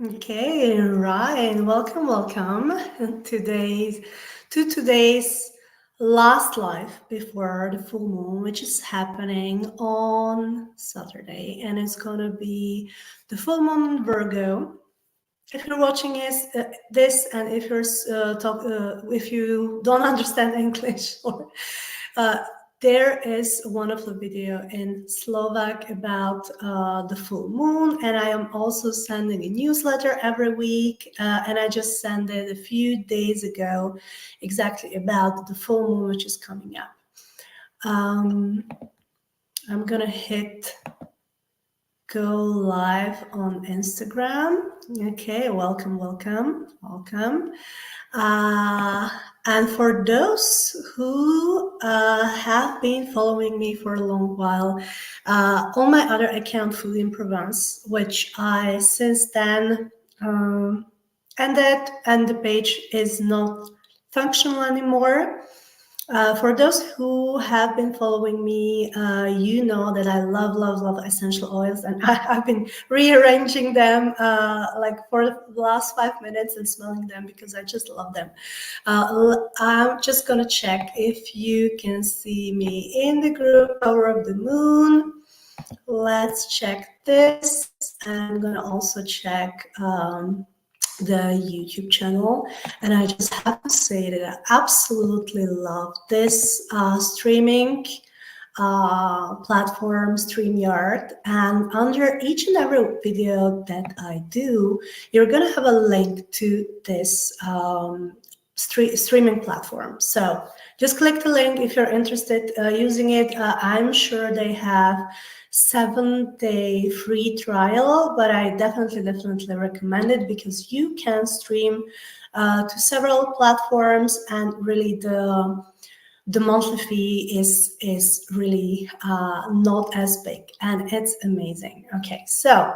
Okay, right. Welcome to today's last live before the full moon, which is happening on Saturday, and it's gonna be the full moon in Virgo. If you're watching this, and if you don't understand English, or uh, there is a wonderful video in Slovak about the full moon, and I am also sending a newsletter every week, and I just sent it a few days ago, exactly about the full moon which is coming up. Um, I'm gonna hit go live on Instagram. Okay, welcome. Uh, and for those who have been following me for a long while, on my other account, Food in Provence, which I since then ended, and the page is not functional anymore. For those who have been following me, you know that I love essential oils, and I've been rearranging them like for the last 5 minutes and smelling them because I just love them. I'm just gonna check if you can see me in the group Power of the Moon. Let's check this, and I'm gonna also check the YouTube channel. And I just have to say that I absolutely love this streaming platform, StreamYard. And under each and every video that I do, you're going to have a link to this streaming platform. So just click the link if you're interested using it. I'm sure they have 7-day free trial, but I definitely recommend it because you can stream to several platforms, and really the monthly fee is really not as big, and it's amazing. Okay, so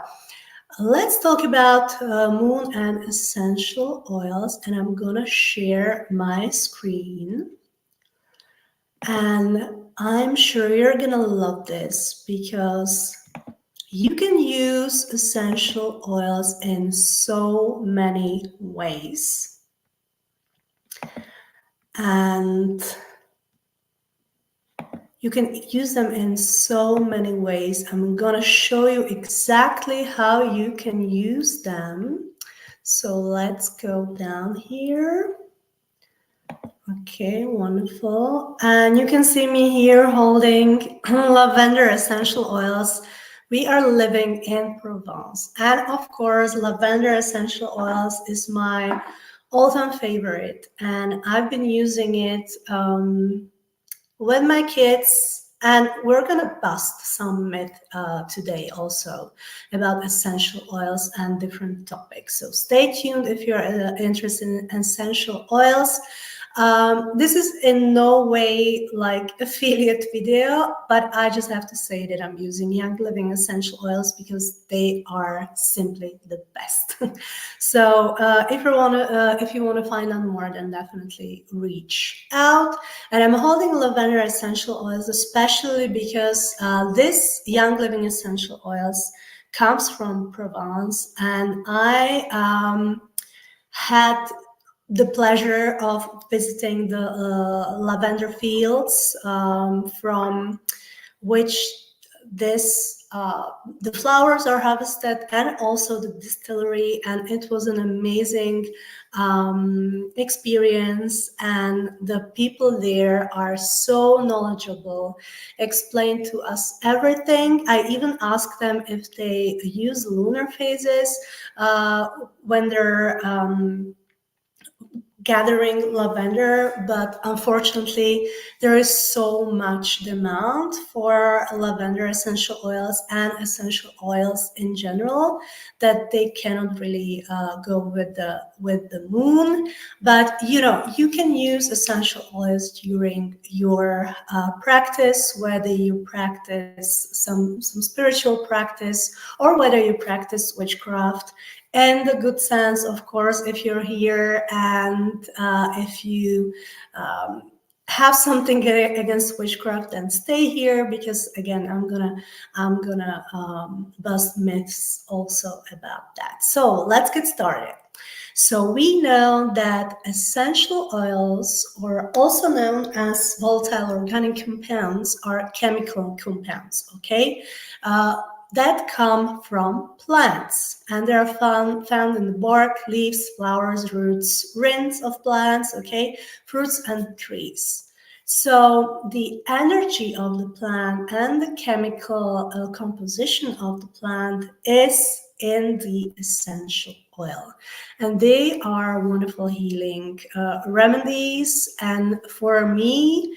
let's talk about moon and essential oils, and I'm gonna share my screen. And I'm sure you're gonna love this because you can use essential oils in so many ways. And you can use them in so many ways. I'm gonna show you exactly how you can use them. So let's go down here. Okay, wonderful. And you can see me here holding lavender essential oils. We are living in Provence. And of course, lavender essential oils is my all-time favorite. And I've been using it with my kids. And we're going to bust some myth today also about essential oils and different topics. So stay tuned if you're interested in essential oils. This is in no way like affiliate video, but I just have to say that I'm using Young Living essential oils because they are simply the best. So if you wanna find out more, then definitely reach out. And I'm holding lavender essential oils, especially because this Young Living essential oils comes from Provence, and I had the pleasure of visiting the lavender fields from which the flowers are harvested, and also the distillery, and it was an amazing experience. And the people there are so knowledgeable, explain to us everything. I even asked them if they use lunar phases when they're gathering lavender, but unfortunately there is so much demand for lavender essential oils and essential oils in general that they cannot really go with the moon. But you can use essential oils during your practice, whether you practice some spiritual practice or whether you practice witchcraft. And the good sense, of course, if you're here and if you have something against witchcraft, then stay here, because again, I'm gonna bust myths also about that. So let's get started. So we know that essential oils, or also known as volatile organic compounds, are chemical compounds, okay? That come from plants, and they are found in the bark, leaves, flowers, roots, rinds of plants, okay, fruits and trees. So the energy of the plant and the chemical composition of the plant is in the essential oil, and they are wonderful healing remedies. And for me,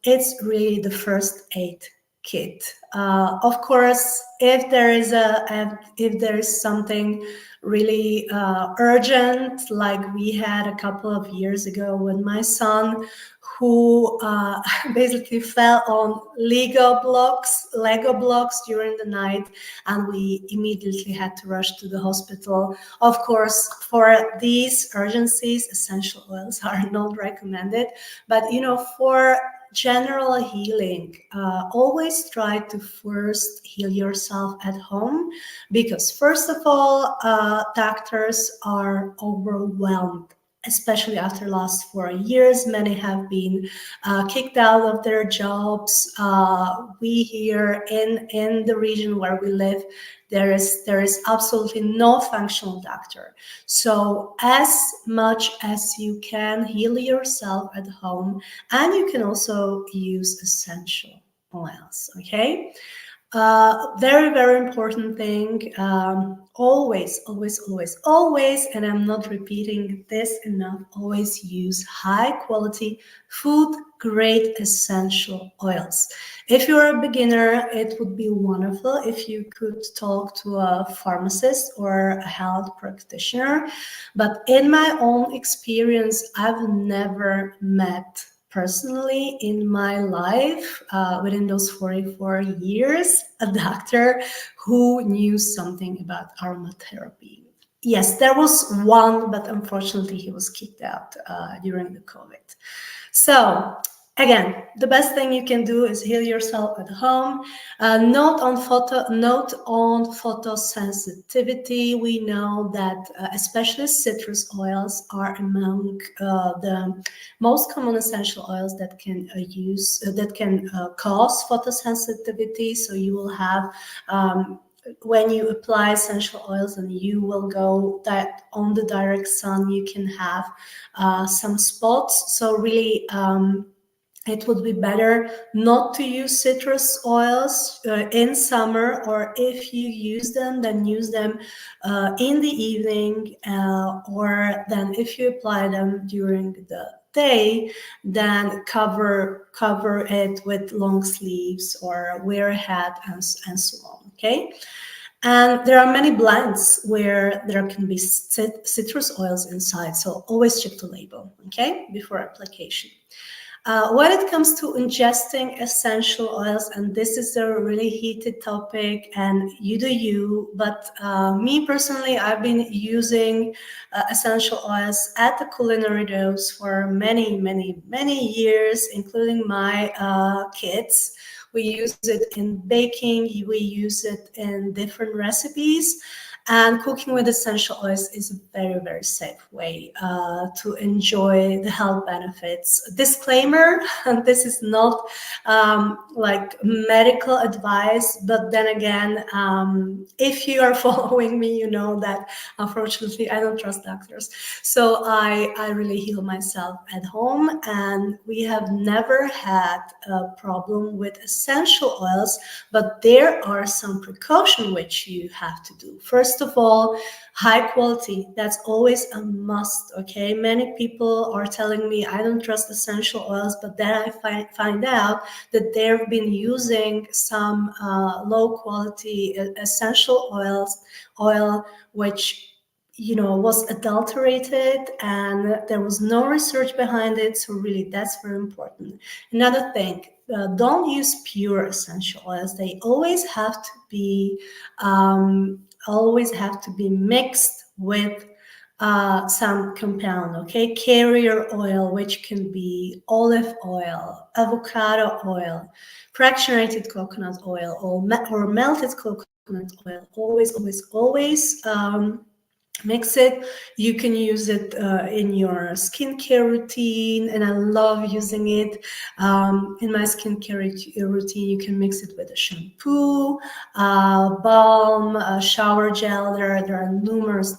it's really the first aid kit. Of course, if there is something really urgent, like we had a couple of years ago when my son, who basically fell on Lego blocks during the night, and we immediately had to rush to the hospital. Of course, for these urgencies, essential oils are not recommended, but for general healing, always try to first heal yourself at home, because first of all, doctors are overwhelmed, especially after last 4 years. Many have been kicked out of their jobs. We here in the region where we live, there is absolutely no functional doctor. So as much as you can, heal yourself at home, and you can also use essential oils, okay? Very, very important thing. Always, always, always, always, and I'm not repeating this enough, always use high quality food grade essential oils. If you're a beginner, it would be wonderful if you could talk to a pharmacist or a health practitioner. But in my own experience, I've never met personally in my life, within those 44 years, a doctor who knew something about aromatherapy. Yes, there was one, but unfortunately he was kicked out during the COVID. So again, the best thing you can do is heal yourself at home. Note on photosensitivity. We know that especially citrus oils are among the most common essential oils that can cause photosensitivity. So you will have when you apply essential oils and you will go that on the direct sun, you can have some spots. So really, it would be better not to use citrus oils in summer, or if you use them, then use them in the evening, or then if you apply them during the day, then cover it with long sleeves or wear a hat and so on, okay? And there are many blends where there can be citrus oils inside, so always check the label, okay, before application. When it comes to ingesting essential oils, and this is a really heated topic, and you do you, but me personally, I've been using essential oils at the culinary dose for many, many, many years, including my kids. We use it in baking, we use it in different recipes. And cooking with essential oils is a very, very safe way to enjoy the health benefits. Disclaimer, and this is not like medical advice, but then again, if you are following me, you know that unfortunately I don't trust doctors. So I really heal myself at home, and we have never had a problem with essential oils, but there are some precautions which you have to do. First of all, high quality, that's always a must, okay? Many people are telling me I don't trust essential oils, but then I find out that they've been using some low quality essential oil which was adulterated, and there was no research behind it. So really, that's very important. Another thing, don't use pure essential oils. They always have to be mixed with some compound, okay? Carrier oil, which can be olive oil, avocado oil, fractionated coconut oil, or melted coconut oil. Always mix it. You can use it in your skincare routine, and I love using it in my skincare routine. You can mix it with a shampoo, balm, shower gel. There are numerous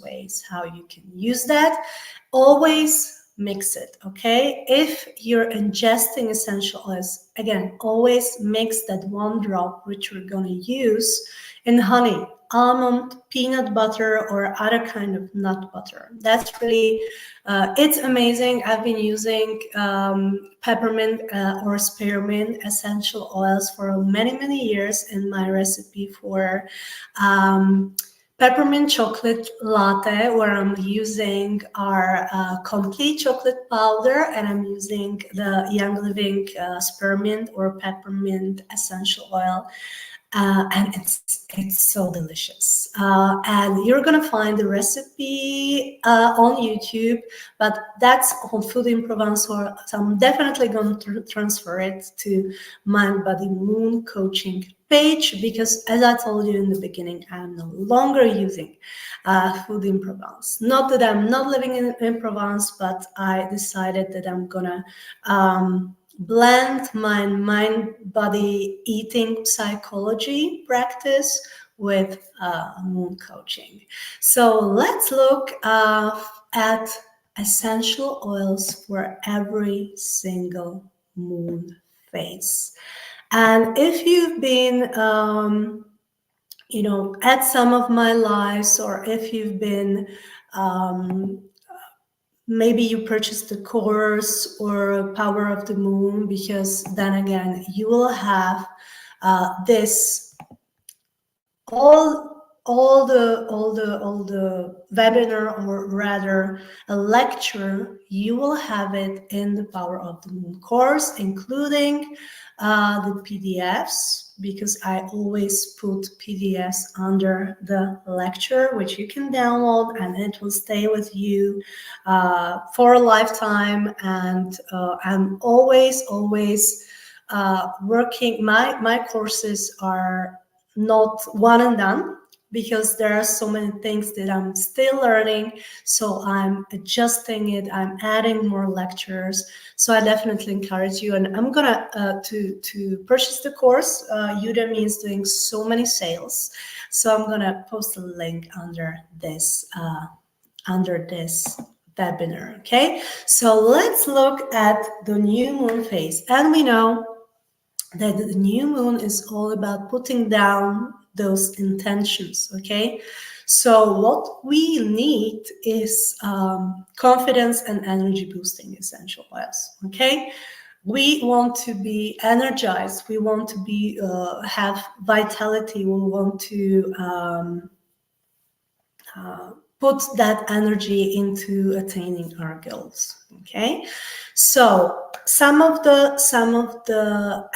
ways how you can use that. Always mix it, okay? If you're ingesting essential oils, again, always mix that one drop which we're going to use in honey, almond, peanut butter, or other kind of nut butter. That's really, it's amazing. I've been using peppermint or spearmint essential oils for many years in my recipe for peppermint chocolate latte, where I'm using our complete chocolate powder, and I'm using the Young Living spearmint or peppermint essential oil. And it's so delicious. And you're gonna find the recipe on YouTube, but that's on Food in Provence, so I'm definitely going to transfer it to Mind Body Moon coaching page, because as I told you in the beginning, I'm no longer using Food in Provence. Not that I'm not living in Provence, but I decided that I'm gonna blend my mind body eating psychology practice with moon coaching. So let's look at essential oils for every single moon phase. And if you've been at some of my lives, or if you've been maybe you purchased the course or Power of the Moon, because then again, you will have this all the webinar, or rather a lecture. You will have it in the Power of the Moon course, including the PDFs, because I always put PDFs under the lecture, which you can download, and it will stay with you for a lifetime. And I'm always working. My courses are not one and done, because there are so many things that I'm still learning. So I'm adjusting it. I'm adding more lectures. So I definitely encourage you. And I'm gonna to purchase the course. Udemy is doing so many sales, so I'm gonna post a link under this webinar. Okay. So let's look at the new moon phase, and we know that the new moon is all about putting down those intentions, okay? So what we need is confidence and energy boosting essential oils, okay? We want to be energized. We want to be have vitality. We want to put that energy into attaining our goals, okay? So some of the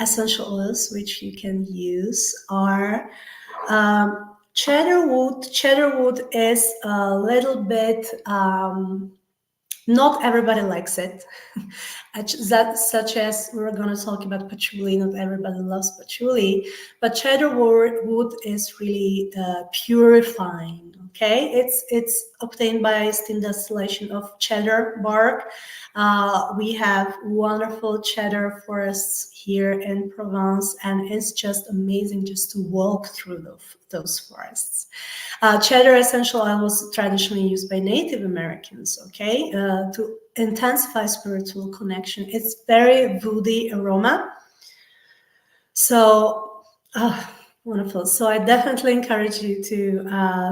essential oils which you can use are cedarwood. Cedarwood is a little bit not everybody likes it. Such as we're going to talk about patchouli. Not everybody loves patchouli, but cedarwood is really purifying. Okay, it's obtained by steam distillation of cedar bark. We have wonderful cedar forests here in Provence, and it's just amazing just to walk through those forests. Cedar essential oil was traditionally used by Native Americans, okay, to intensify spiritual connection. It's very woody aroma. So, wonderful. So I definitely encourage you to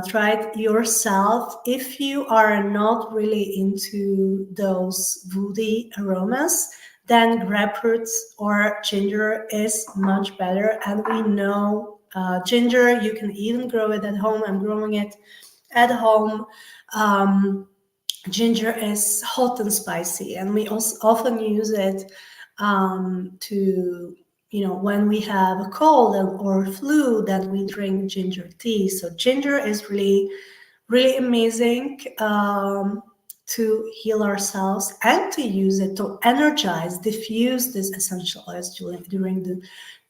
try it yourself. If you are not really into those woody aromas, then grapefruit or ginger is much better. And we know ginger, you can even grow it at home. I'm growing it at home. Ginger is hot and spicy, and we also often use it to, when we have a cold or flu, then we drink ginger tea. So ginger is really really amazing to heal ourselves and to use it to energize, diffuse these essential oils during the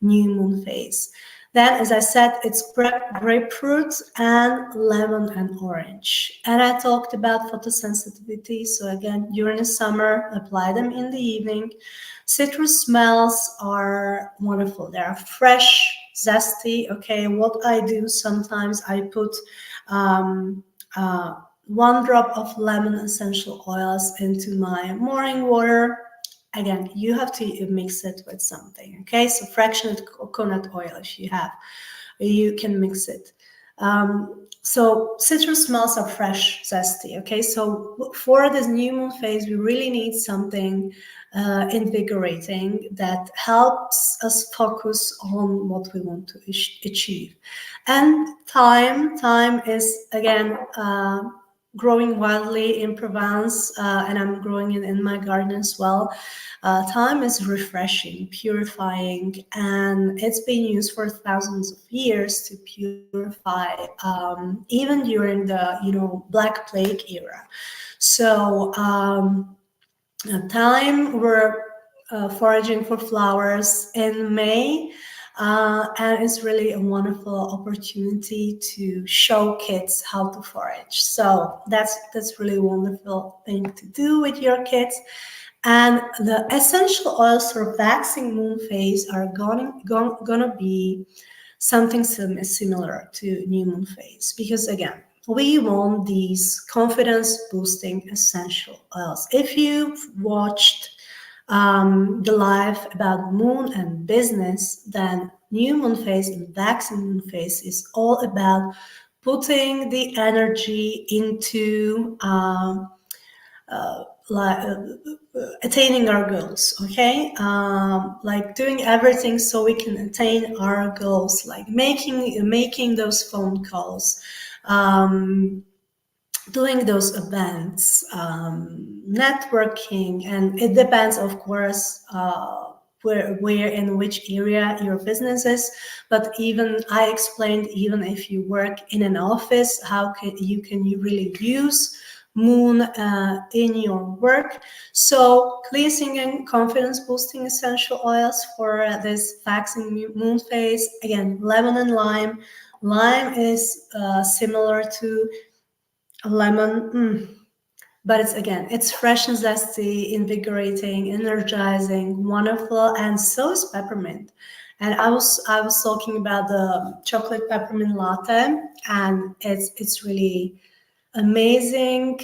new moon phase. Then, as I said, it's grapefruit and lemon and orange. And I talked about photosensitivity. So again, during the summer, apply them in the evening. Citrus smells are wonderful. They are fresh, zesty. Okay, what I do sometimes, I put uh, 1 drop of lemon essential oils into my morning water. Again, you have to mix it with something, okay? So fractionated coconut oil, if you have, you can mix it. So citrus smells are fresh, zesty, okay? So for this new moon phase, we really need something invigorating that helps us focus on what we want to achieve. And time is, again, growing wildly in Provence, and I'm growing it in my garden as well. Thyme is refreshing, purifying, and it's been used for thousands of years to purify, even during the Black Plague era. So thyme, we're foraging for flowers in May. And it's really a wonderful opportunity to show kids how to forage. So that's really a wonderful thing to do with your kids. And the essential oils for waxing moon phase are gonna be something similar to new moon phase, because again, we want these confidence boosting essential oils. If you've watched the live about moon and business, then new moon phase and waxing moon phase is all about putting the energy into attaining our goals, okay? Like doing everything so we can attain our goals, like making those phone calls, doing those events, networking, and it depends, of course, where in which area your business is. But even I explained, even if you work in an office, how can you really use moon in your work. So cleansing and confidence boosting essential oils for this waxing moon phase, again, lemon and lime. Lime is similar to lemon, but it's fresh and zesty, invigorating, energizing, wonderful, and so is peppermint. And I was talking about the chocolate peppermint latte, and it's really amazing,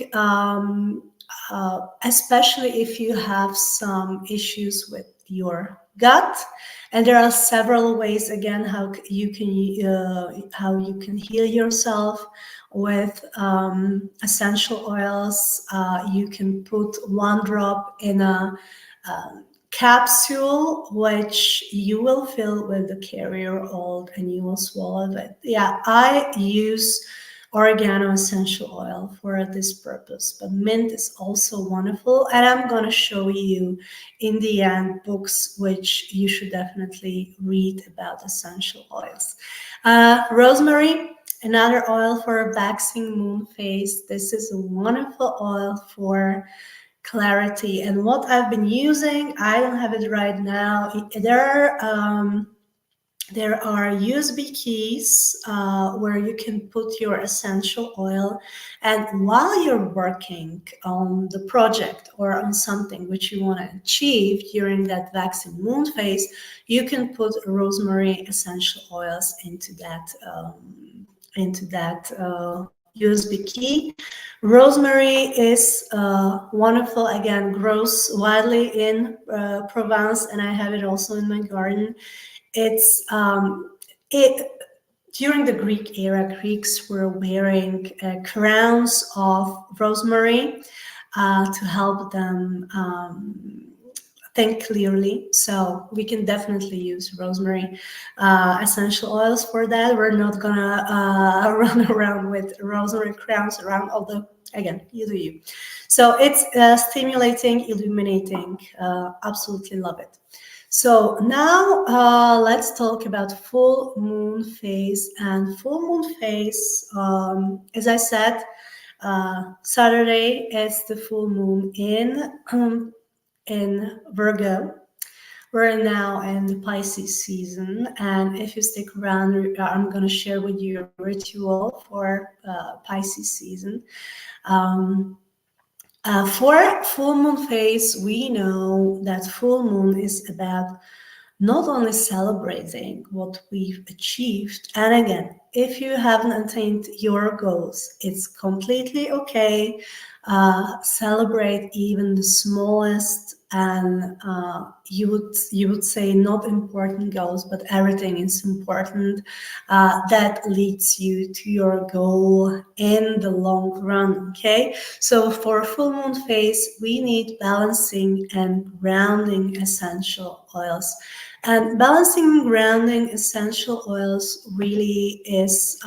especially if you have some issues with your gut. And there are several ways, again, how you can heal yourself with essential oils. You can put 1 drop in a capsule, which you will fill with the carrier oil, and you will swallow it. Yeah, I use oregano essential oil for this purpose, but mint is also wonderful, and I'm going to show you in the end books which you should definitely read about essential oils. Rosemary, another oil for waxing moon phase. This is a wonderful oil for clarity, and what I've been using, I don't have it right now. There are USB keys where you can put your essential oil, and while you're working on the project or on something which you want to achieve during that waxing moon phase, you can put rosemary essential oils into that USB key. Rosemary is wonderful, again, grows widely in Provence, and I have it also in my garden. It's during the Greek era, Greeks were wearing crowns of rosemary to help them think clearly. So we can definitely use rosemary essential oils for that. We're not gonna run around with rosemary crowns around, although again, you do you. So it's stimulating, illuminating, absolutely love it. So now let's talk about full moon phase. And full moon phase, as I said, Saturday is the full moon in Virgo. We're now in the Pisces season, and if you stick around, I'm going to share with you a ritual for Pisces season. For full moon phase, we know that full moon is about not only celebrating what we've achieved, and again, if you haven't attained your goals, it's completely okay. Celebrate even the smallest, and you would say not important goals, but everything is important. That leads you to your goal in the long run. Okay, so for full moon phase, we need balancing and grounding essential oils. And balancing and grounding essential oils really is,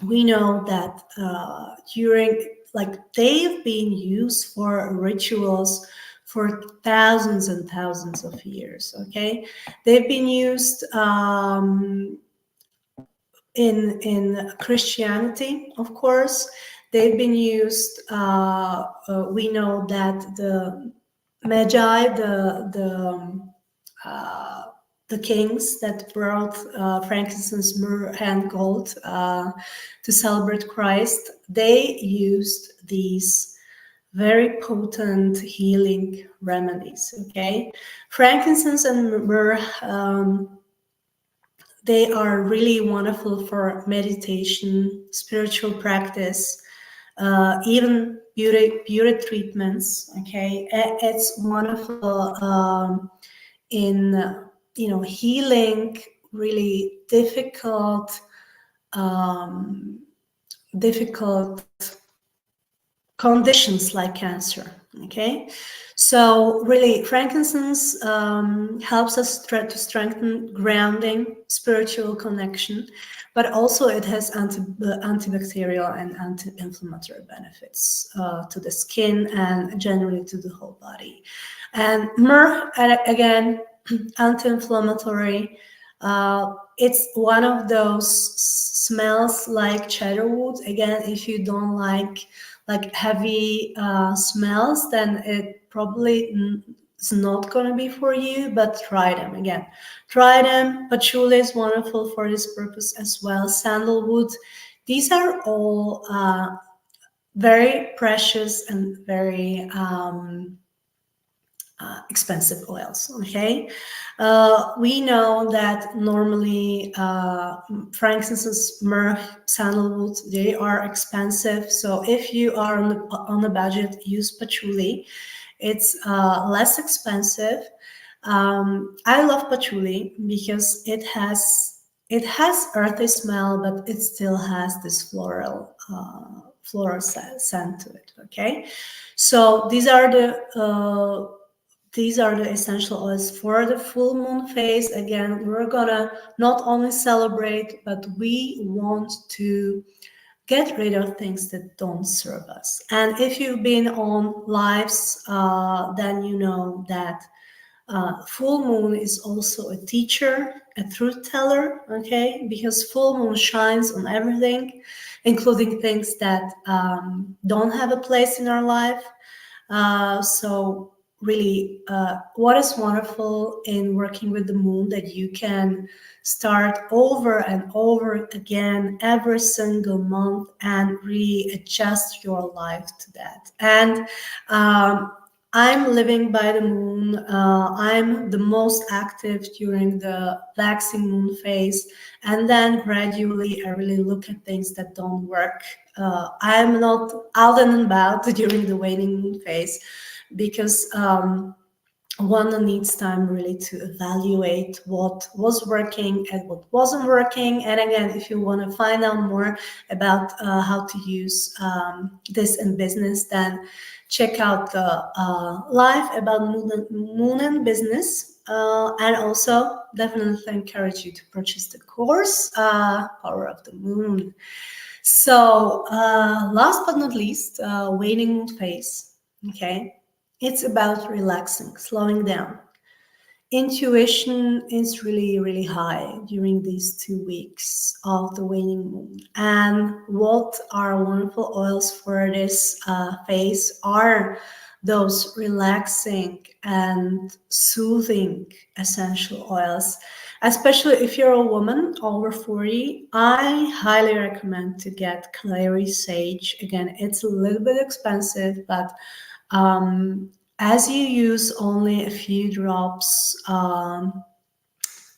we know that they've been used for rituals for thousands and thousands of years, okay? They've been used in Christianity, of course. They've been used, we know that the Magi, the kings that brought frankincense, myrrh, and gold to celebrate Christ, they used these very potent healing remedies. Okay, frankincense and myrrh, they are really wonderful for meditation, spiritual practice, even beauty treatments. Okay, it's wonderful in healing really difficult conditions like cancer. Okay, so really frankincense helps us to strengthen grounding, spiritual connection, but also it has antibacterial and anti-inflammatory benefits to the skin and generally to the whole body. And myrrh, again, anti-inflammatory. It's one of those smells like cedarwood. Again, if you don't like heavy smells, then it probably is not going to be for you, but try them. Again, try them. Patchouli is wonderful for this purpose as well. Sandalwood. These are all very precious and very expensive oils. Okay, we know that normally frankincense, myrrh, sandalwood, they are expensive. So if you are on a budget, use patchouli. It's less expensive. I love patchouli because it has earthy smell, but it still has this floral scent to it. Okay, so these are the essential oils for the full moon phase. Again, we're gonna not only celebrate, but we want to get rid of things that don't serve us. And if you've been on lives, then you know that full moon is also a teacher, a truth teller, okay? Because full moon shines on everything, including things that don't have a place in our life. So really, what is wonderful in working with the moon, that you can start over and over again every single month and really adjust your life to that. And I'm living by the moon. I'm the most active during the waxing moon phase, and then gradually I really look at things that don't work. I'm not out and about during the waning moon phase, because one needs time really to evaluate what was working and what wasn't working. And again, if you want to find out more about how to use this in business, then check out the live about moon and business. And also definitely encourage you to purchase the course, Power of the Moon. So last but not least, waning moon phase. Okay, it's about relaxing, slowing down. intuition is really, really high during these 2 weeks of the waning moon. And what are wonderful oils for this phase are those relaxing and soothing essential oils. Especially if you're a woman over 40, I highly recommend to get clary sage. Again, it's a little bit expensive, but as you use only a few drops,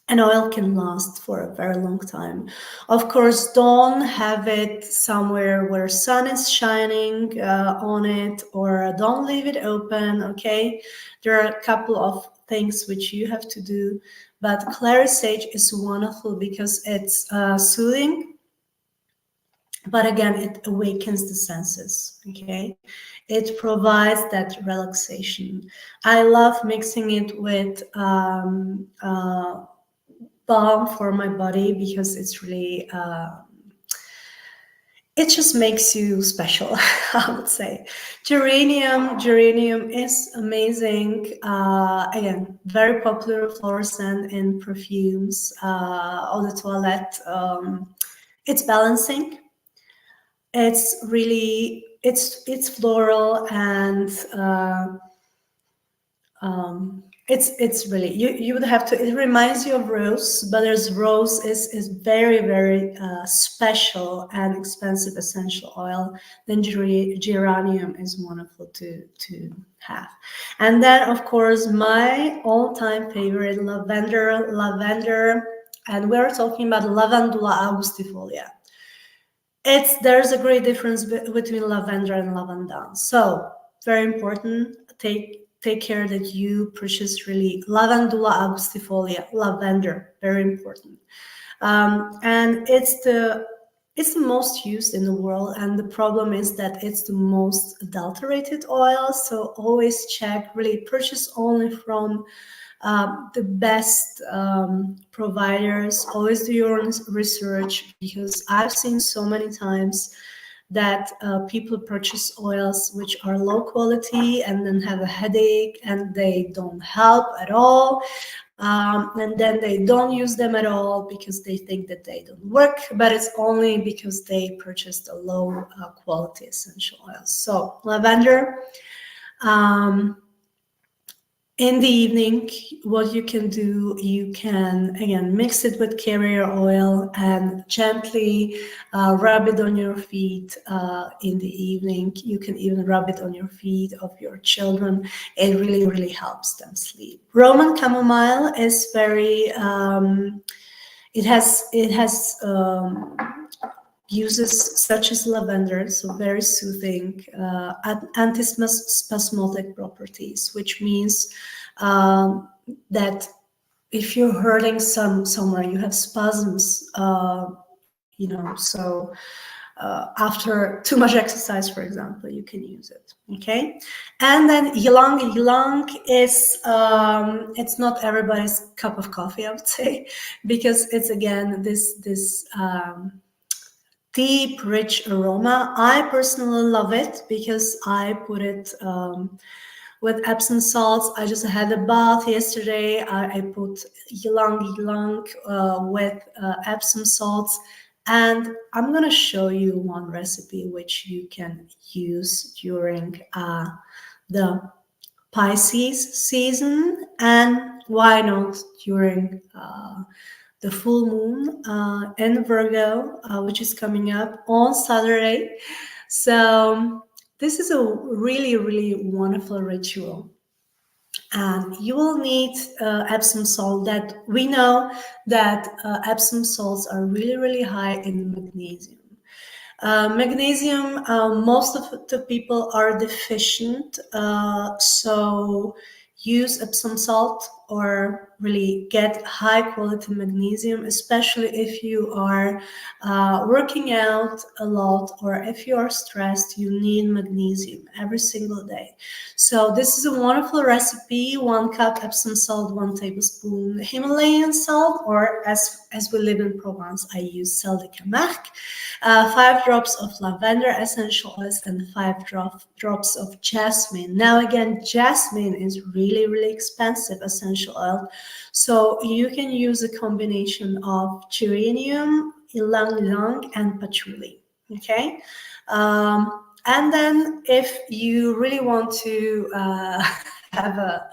an oil can last for a very long time. Of course, don't have it somewhere where sun is shining on it, or don't leave it open, okay? There are a couple of things which you have to do, but clary sage is wonderful because it's soothing, but again, it awakens the senses, okay? It provides that relaxation. I love mixing it with balm for my body because it's really it just makes you special. I would say geranium is amazing. Again, very popular floral scent in perfumes, eau de toilette. It's balancing. It's really it's floral, and it's really, you would have to, it reminds you of rose, but there's rose is very, very special and expensive essential oil. Then geranium is wonderful to have. And then of course my all-time favorite, lavender, and we're talking about Lavandula augustifolia. There's a great difference between lavender and lavanda. So very important, take care that you purchase really Lavandula augustifolia, lavender, very important. And it's the most used in the world, and the problem is that it's the most adulterated oil. So always check, really purchase only from the best providers. Always do your own research, because I've seen so many times that people purchase oils which are low quality and then have a headache, and they don't help at all. And then they don't use them at all because they think that they don't work, but it's only because they purchased a low quality essential oil. So lavender. In the evening, what you can do, you can, again, mix it with carrier oil and gently rub it on your feet in the evening. You can even rub it on your feet of your children. It really, really helps them sleep. Roman chamomile is very, it has uses such as lavender, so very soothing, antispasmodic properties, which means that if you're hurting somewhere, you have spasms, so after too much exercise, for example, you can use it. Okay, and then ylang is it's not everybody's cup of coffee, I would say, because it's again this deep, rich aroma. I personally love it because I put it with Epsom salts. I just had a bath yesterday. I put ylang with Epsom salts, and I'm gonna show you one recipe which you can use during the Pisces season, and why not during the full moon in Virgo, which is coming up on Saturday. So this is a really, really wonderful ritual. And you will need Epsom salt. That we know that Epsom salts are really, really high in magnesium. Magnesium, most of the people are deficient, so use Epsom salt or really get high quality magnesium, especially if you are working out a lot or if you are stressed. You need magnesium every single day. So this is a wonderful recipe: 1 cup Epsom salt, 1 tablespoon Himalayan salt, or as we live in Provence, I use sel de Camargue, 5 drops of lavender essential oils, and 5 drops of jasmine. Now again, jasmine is really, really expensive essential essential oil. So you can use a combination of geranium, ylang ylang, and patchouli. Okay. And then if you really want to have a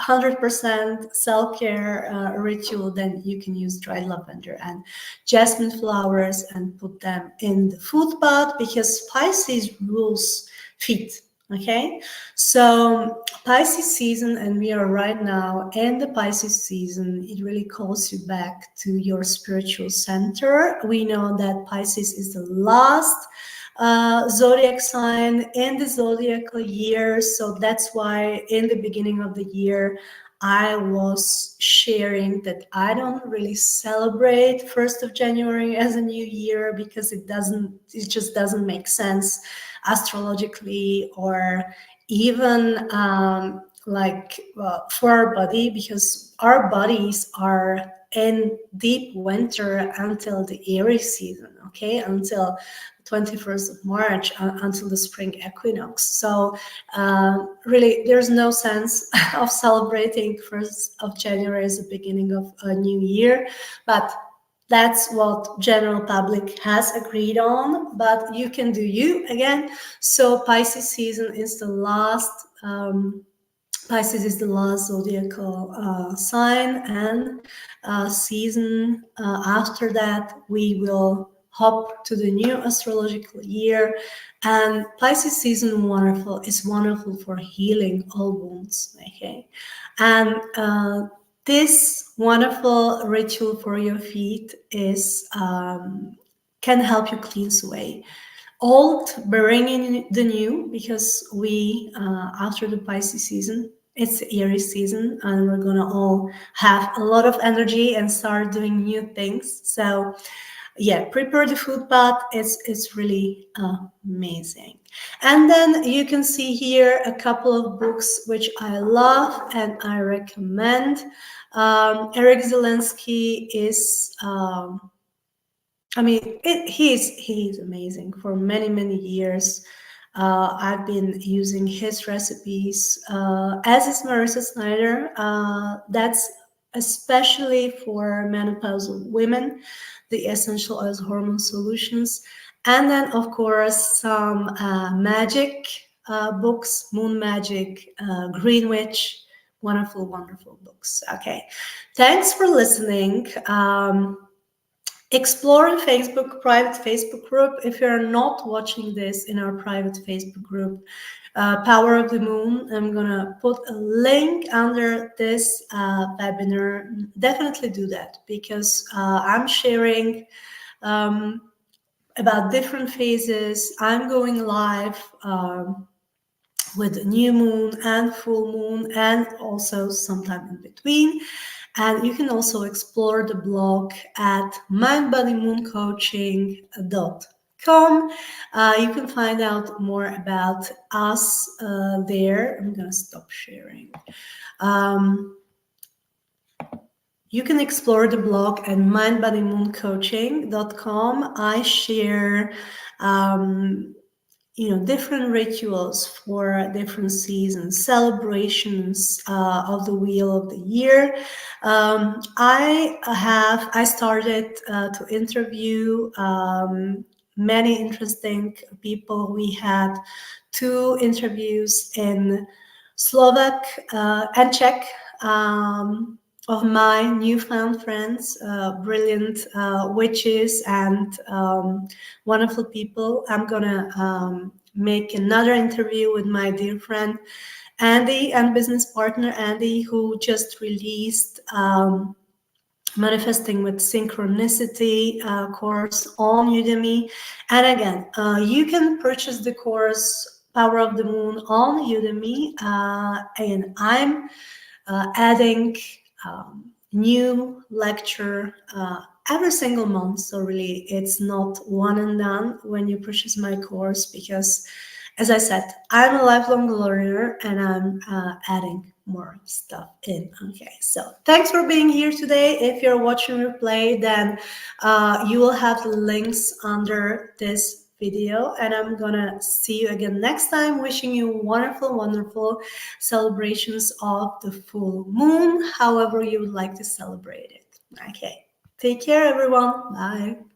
100% self-care ritual, then you can use dried lavender and jasmine flowers and put them in the foot bath, because Pisces rules feet. Okay, so Pisces season, and we are right now in the Pisces season, it really calls you back to your spiritual center. We know that Pisces is the last zodiac sign in the zodiacal year, so that's why in the beginning of the year I was sharing that I don't really celebrate 1st of January as a new year, because it just doesn't make sense astrologically, or even for our body, because our bodies are in deep winter until the Aries season, okay, until 21st of March, until the spring equinox. So really, there's no sense of celebrating 1st of January as the beginning of a new year, but that's what general public has agreed on. But you can do you again. So Pisces season is the last. Pisces is the last zodiacal sign and season. After that, we will hop to the new astrological year, and Pisces season is wonderful for healing all wounds. Okay, and this wonderful ritual for your feet is can help you cleanse away old, bringing the new, because we after the Pisces season, it's the Aries season, and we're gonna all have a lot of energy and start doing new things. So yeah, prepare the food bath. It's really amazing. And then you can see here a couple of books which I love and I recommend. Eric Zelensky is he's amazing. For many years I've been using his recipes, as is Marissa Snyder. That's especially for menopausal women, the essential oils hormone solutions. And then of course some magic books, Moon Magic, Green Witch, wonderful books. Okay, thanks for listening. Explore Facebook, private Facebook group. If you're not watching this in our private Facebook group, Power of the Moon, I'm gonna put a link under this webinar. Definitely do that, because I'm sharing about different phases. I'm going live with new moon and full moon, and also sometime in between. And you can also explore the blog at mindbodymooncoaching.com. You can find out more about us there. I'm going to stop sharing. You can explore the blog at mindbodymooncoaching.com. I share different rituals for different seasons, celebrations of the wheel of the year. I started to interview many interesting people. We had 2 interviews in Slovak and Czech of my newfound friends, brilliant witches and wonderful people. I'm gonna make another interview with my dear friend Andy and business partner Andy, who just released Manifesting with Synchronicity course on Udemy. And again, you can purchase the course Power of the Moon on Udemy, and I'm adding new lecture every single month. So really, it's not one and done when you purchase my course, because as I said, I'm a lifelong learner and I'm adding more stuff in. Okay, so thanks for being here today. If you're watching replay, then you will have the links under this video, and I'm gonna see you again next time. Wishing you wonderful, wonderful celebrations of the full moon, however you would like to celebrate it. Okay, take care, everyone. Bye.